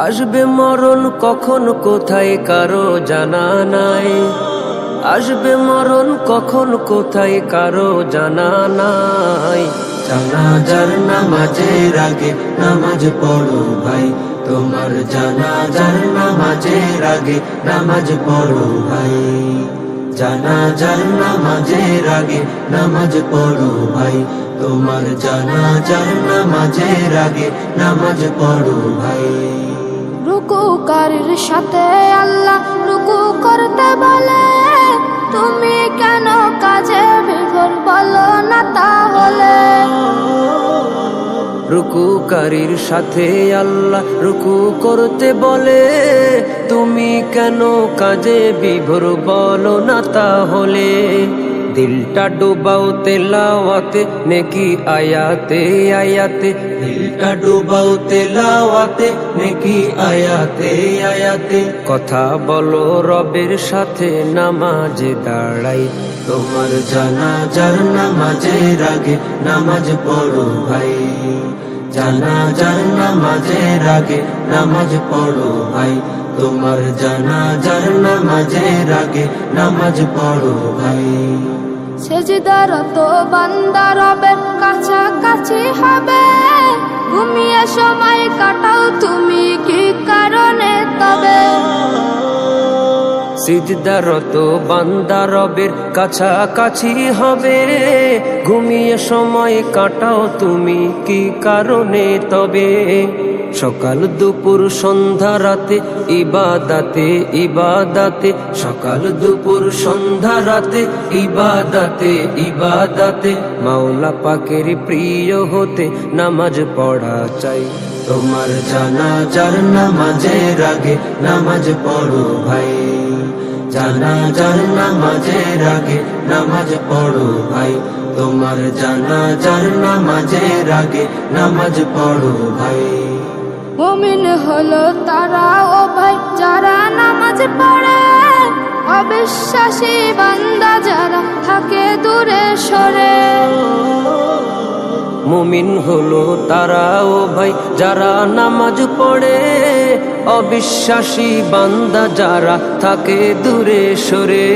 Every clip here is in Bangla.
আসবে মরণ কখন কোথায় কারো জানা নাই, আসবে মরণ কখন কোথায় কারো জানা নাই। জানাজার নামাজের আগে নামাজ পড়ো ভাই, তোমার জানাজার নামাজের আগে নামাজ পড়ো ভাই। জানাজার নামাজের আগে নামাজ পড়ো ভাই, তোমার জানাজার নামাজের আগে নামাজ পড়ো ভাই। রুকুকারীর সাথে আল্লাহ রুকু করতে বলে, তুমি কেন কাজে বিভোর বলো না তাহলে। রুকুকারীর সাথে আল্লাহ রুকু করতে বলে, তুমি কেন কাজে বিভোর বলো না তাহলে। দিলটা ডুবাও তেলাওয়াতে নেকি আয়াতে আয়াতে, দিলটা ডুবাও তেলাওয়াতে নেকি আয়াতে আয়াতে। কথা বলো রবের সাথে নামাজে দাঁড়াই। তোমার জানাজার নামাজের আগে নামাজ পড়ো ভাই, জানাজার নামাজের আগে নামাজ পড়ো ভাই। তোমার জানাজার নামাজের আগে নামাজ পড়ো ভাই। সেজদারত বান্দা রবের কাছাকাছি হবে, ঘুমিয়ে সময় কাটাও তুমি কি কারণে তবে। সিজদারত বান্দা রবের কাছাকাছি হবে, ঘুমিয়ে সময় কাটাও তুমি কি কারণে তবে। সকাল দুপুর সন্ধ্যা রাতে ইবাদাতে ইবাদাতে, সকাল দুপুর সন্ধ্যা রাতে ইবাদাতে ইবাদাতে। মাওলা পাকের প্রিয় হতে নামাজ পড়া চাই। তোমার জানাজার নামাজের আগে নামাজ পড়ো ভাই, জানাজার নামাজের আগে নামাজ পড়ো ভাই। তোমার জানাজার নামাজের আগে নামাজ পড়ো ভাই। মুমিন হলো তারা ও ভাই যারা নামাজ পড়ে, অবিশ্বাসী বান্দা যারা থাকে দূরে সরে। মুমিন হলো তারা ও ভাই যারা নামাজ পড়ে, অবিশ্বাসী বান্দা যারা থাকে দূরে সরে।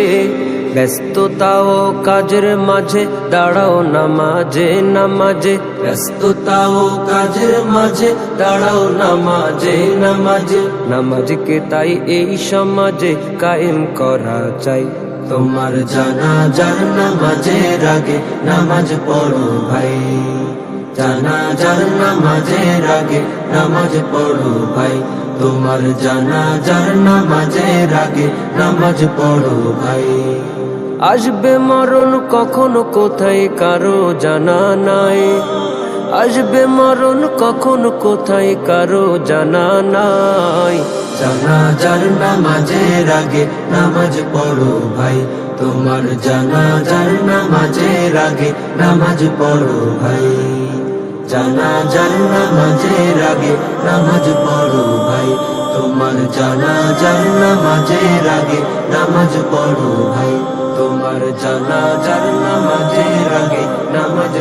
ব্যস্ততা ও কাজের মাঝে দাঁড়াও নামাজে নামাজে, ব্যস্ততা ও কাজের মাঝে দাঁড়াও নামাজে নামাজে। নামাজকে তাই এই সমাজে কায়েম করা চাই। তোমার জানাজার নামাজের আগে নামাজ পড়ো ভাই, জানাজার নামাজের আগে নামাজ পড়ো ভাই। তোমার জানাজার নামাজের আগে নামাজ পড়ো ভাই। আসবে মরণ কখন কোথায় কারো জানা নাই, আসবে মরণ কখন কোথায় কারো জানা নাই। জানাজার নামাজের আগে নামাজ পড়ো ভাই, তোমার জানাজার নামাজের আগে নামাজ পড়ো ভাই। জানাজার নামাজের আগে নামাজ পড়ো ভাই, তোমার জানাজার নামাজের আগে নামাজ পড়ো ভাই। তোমার জানাজার নামাজের আগে নামাজ